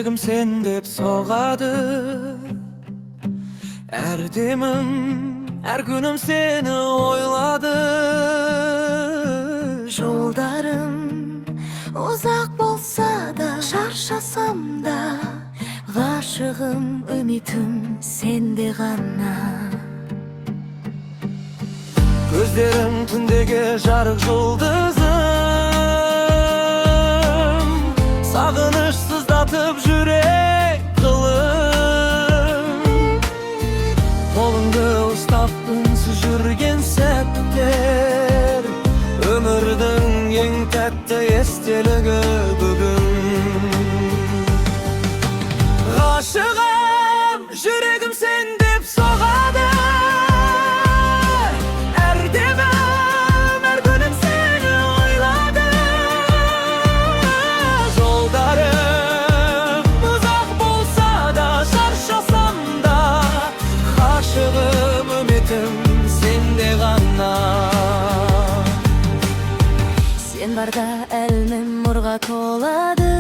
Yüreğim sen dep soğadı. Erdemim, her günüm seni oyladı. Yollarım uzak bolsa da, şarşasam da, aşığım, ümitim sende gana. Gözlerim tündeki jarık yıldızım, sağınış sızlatıp yürek kılım. Kolunda ustap ünsüz yürgen sepler, ömürdün en katta esteligi bugün. Aşığım, yüreğim sen dep soğadı. Erdemim, her günüm seni oyladı. Yollarım uzak bolsa da, şarşasam da, aşığım, ümitim sende gana. Sen barda elmim murga toladı.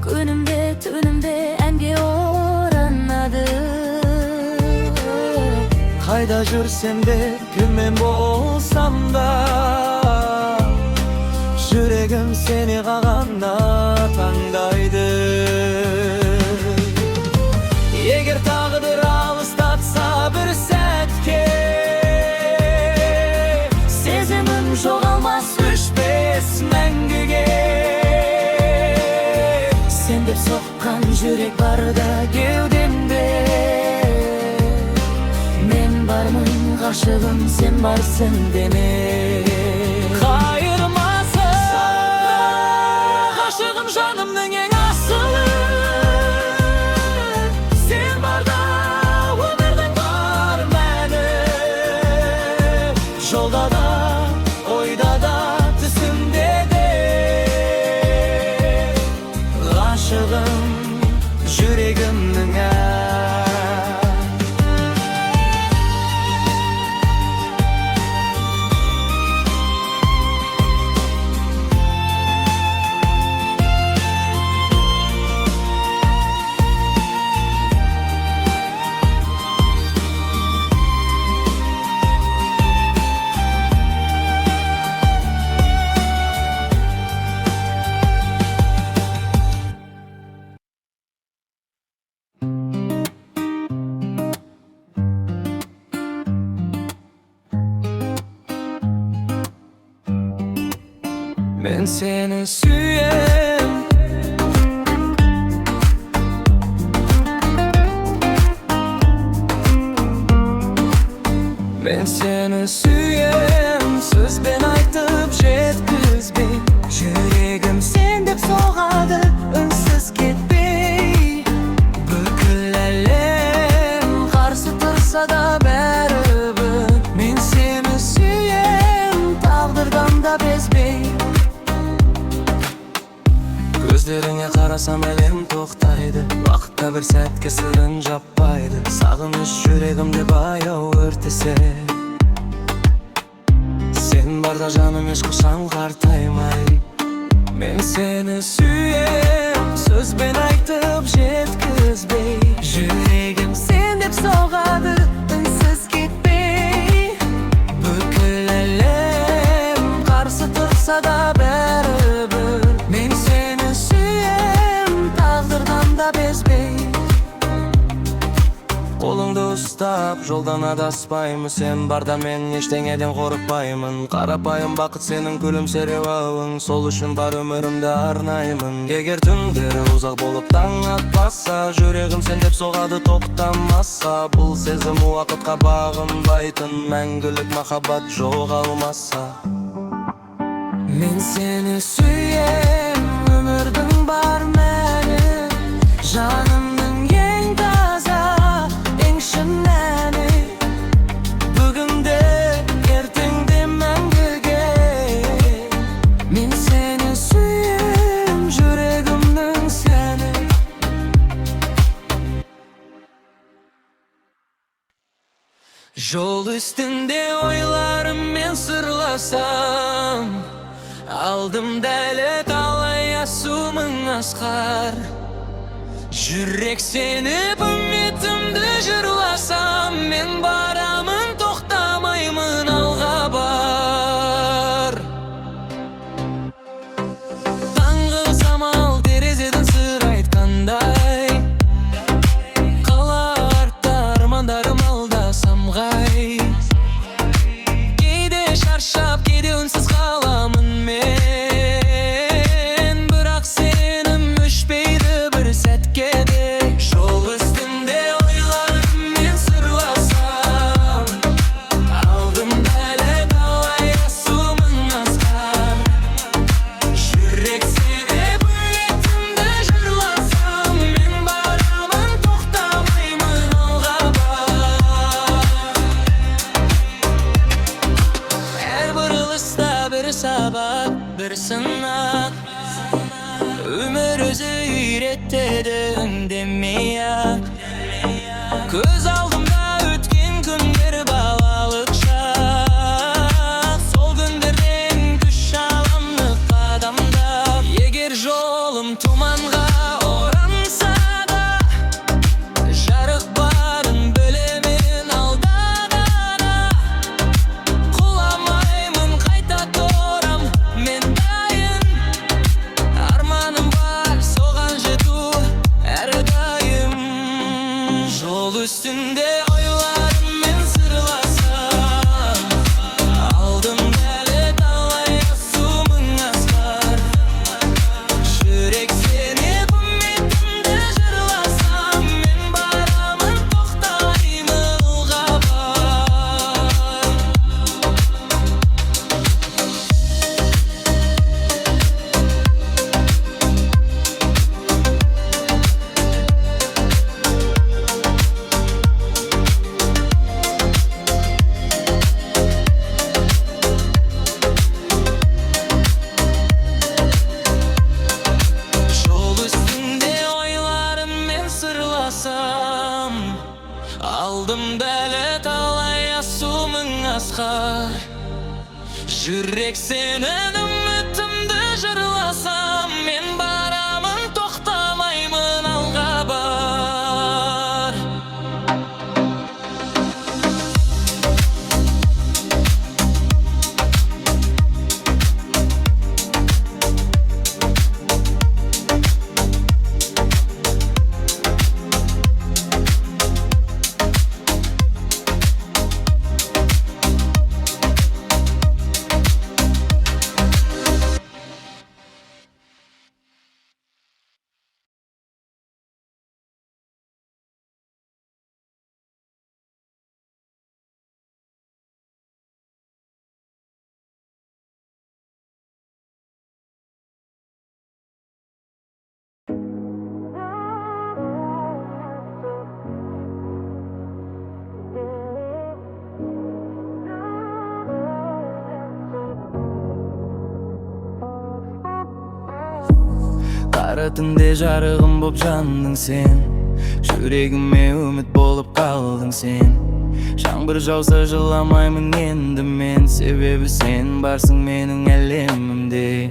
Günümde tünümde emge oranadı. Kayda yürsem de kimmen bolsam da, yüreğim seni kaganda tandaydı. Eğer tağdır alıstatsa bir setke, sezimim joğalmaz üç beş mengige. Sen dep sokkan yürek barda gevdemde, men barmın aşığım, sen varsın deme. Kayırmasın aşığım, canımның en asılı. Sen barda ömürдің var məni. Жолда да, ойда да, түсімде де. Aşığım, yüreğimның Ben seni süyem, ben seni süyem, söz ben aytıp jetkizbey. Yüreğim sen dep soğadı, ünsüz ketpey. Бүкіл әлем қарсы тұрса да бәрібір, мен seni süyem, tağdırdan da bezbey. Gözlerine karasam elim toktaydı, vaqtda bir sәтке sırın japпайды. Sağınış yüreğimde bayağı örtese, sen barda canım hiç kuşan kartaymay. Men seni süyem, söz ben aytıp jetkizbey. Yüreğim sen dep soğadı, ünsüz ketpey. Бүкіл әлем қарсы тұрса да бәрібір, мен seni süyem, tağdırdan da bezbey. Қолыңды ұстап, жолдан адаспаймын. Sen барда мен ештеңеден қорықпаймын. Қарапайым бақыт сенің күлімсіреп ауың, сол үшін бар өмірімді арнаймын. Егер түндері ұзақ болып таң атпаса, жүрегім сен деп соғады тоқтамаса. Бұл сезім уақытқа бағынбайтын, мәңгілік махаббат жоғалмаса. Мен seni süyem, ömürdün бар мәні. Жанымның ең таза, ең шын әні. Бүгінде, ертеңде мәңгіге. Мен seni süyem, yüreğimның seni. Yol üstünde oylarım men sırlasam, aldım deli talay asuming asqar. Жүрек сеніп үмітімді жырласам, мен барамын, тоқтамаймын, алға бар. Таңғы самал терезеден сыр айтқандай, қала артта армандарым алда самғай. Кейде шаршап, кейде үнсіз қаламын мен, бірақ сенім өшпейді бір сәтке де. Жол үстінде ойларыммен сырласам, алдымда әлі талай асумың асқар. Жүрек сеніп үмітімді жырласам, мен барамын, тоқтамаймын, алға бар. Әр бұрылыста бір сабақ, бір сынақ, өмір өзі үйретеді үндемей-ақ. Көз алдымда өткен күндер балалық шақ, сол күндерден күш аламын қадамдап. Егер жолым тұманға оранса да, жарық барын білемін алда ғана. Құламаймын, қайта тұрам мен дайын. Арманым бар, соған жету әрдайым. Жол үстінде ойларыммен сырласам, алдымда әлі талай асумың асқар. Жүрек сеніп үмітімді жырласам, мен барамын, тоқтаймын, алға бар. Жол үстінде ойларыммен сырласам, алдымда әлі талай асумың асқар. Жүрек сенің үмітімді жырласам, мен барамын, тоқтамаймын, алға бар. Қара түнде жарығым боп жандың сен, жүрегіме үміт болып қалдың сен. Жаңбыр жауса жыламаймын енді мен, себебі сен барсың менің әлемімде.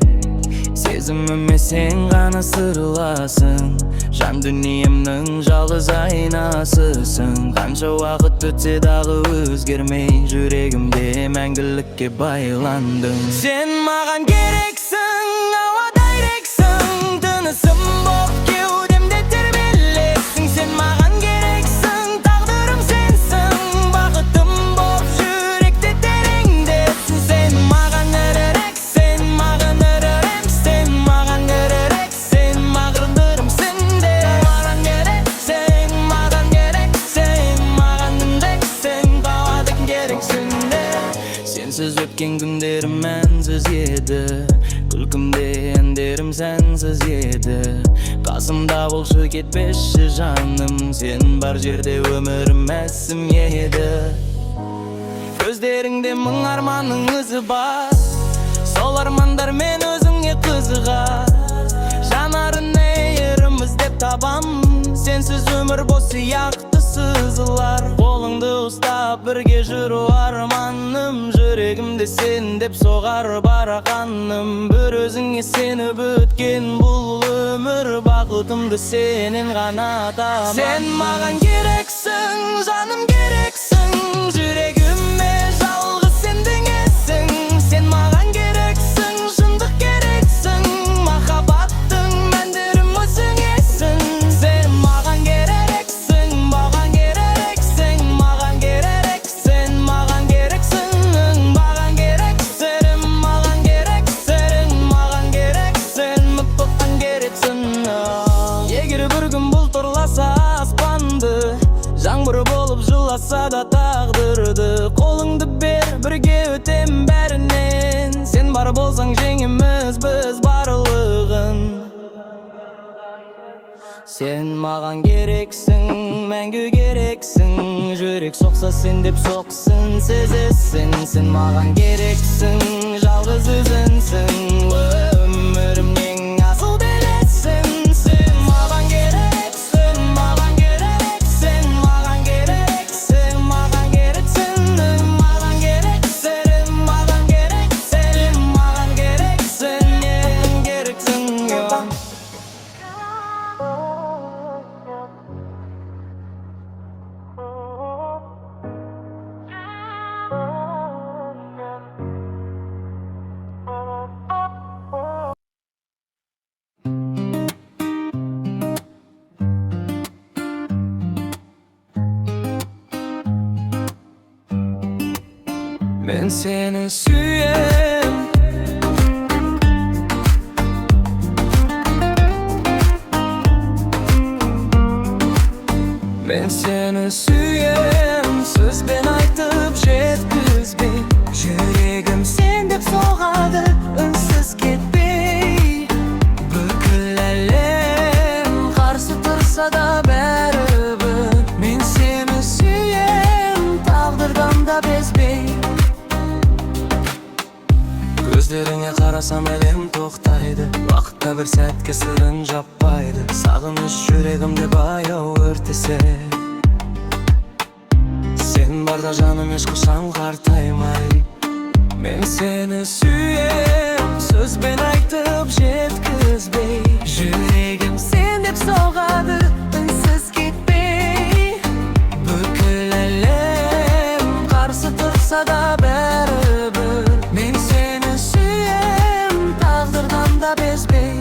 Сезіміме сен ғана сырласың, жан дүниемнің жалғыз айнасысың. Қанша уақыт өтсе дағы өзгермей, жүрегімде мәңгілікке байландың. Сен маған керексің, ауадайрексің, тынысым боп кеудемде тербелесің. Сен маған керексің, тағдырым сенсің, бақытым боп жүректе тереңдесің. Сен маған ірірек, сен маған ірірек, сен маған ірірек, сен мағрындырым сенде. Маған керек, сен маған керек, сен маған үндек, сен қауадың керексің де. Сенсіз өткен күндерім мәнсіз еді, күлкімде әндерім сәнсіз еді. Қасымда болшы, кетпеші жаным, сен бар жерде өмірім мәсім еді. Көздеріңде мың арманның ізі бар, сол армандар мен өзіңе қызығар. Жанарын ейірім іздеп табам, сенсіз өмір бос сияқты sızılar. Kolungda ustap birge жүрү armanım. Yüregimde sen dep soğar barakanım. Bir özüңe senip ötken bul ömür, bagытымды senin gana tamam. Sen magan gereksin, canım gereksin. Yüregime жалгыз sen deňesin. Sen magan gereksin, şındık gereksin. Mahabattың мәндерим özüňesin. Sen magan gereksin, magan gereksin. Magan gereksin, magan gereksin. Magan gereksin, magan gereksin. Magan gereksin, mutluluktan gereksin. Егер bir gün bulturlasa aspandı, жаңбыр болып жыласа да тағдырды, қолыңды бер, бірге өтем бәрінен. Сен бар болсаң жеңеміз біз барлығын. Sen mаған керексің, мәңгі керексің. Жүрек соқса sen деп соқсын, сезесің. Sen маған керексің, жалғыз өзіңсің. Өмірімнің асыл белесің. Sen mаған керексің, маған керексің. Маған керексің, маған керексің. Маған керексің, маған керексің. Маған керексің, ең керексің. Ben seni süyem. Ben seni süyem. Söz ben aytıp jetkizbey. Yüregim sen dep soğadı, ünsüz ketpey. Бүкіл әлем қарсы тұрса да бәрібір. Men seni süyem, taqdirdan da bezbey. Gözlerine karasam elim toktaydı. Vaqtda bir sәтке sırın жаппайды. Sağınış yüregimde bayao örtese. Sen barda canım eş kuşam qartaymay. Men seni süyem. Söz ben aytıp jetkizbey. Yüregim sen dep soğadı, ünsüz ketpey. Бүкіл әлем қарсы тұрса да бәрібір. Men seni süyem, taqdirdan da bezbey.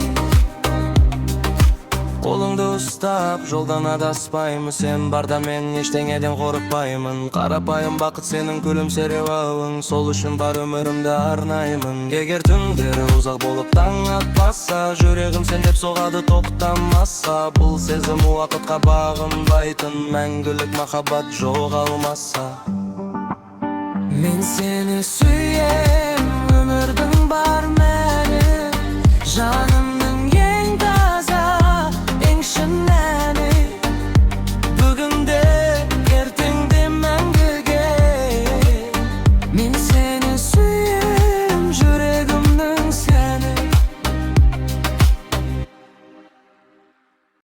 Қолыңды ұстап жолдан адаспаймын. Sen барда мен ештеңеден қорықпаймын. Қарапайым бақыт сенің күлімсіреуің. Сол үшін бар өмірімді арнаймын. Егер түндері ұзақ болып таң атпаса, жүрегім сен деп соғады тоқтамаса. Бұл сезім уақытқа бағынбайтын, мәңгілік махаббат жоғалмаса. Men seni süyem, ömürдің бар мәні. Жан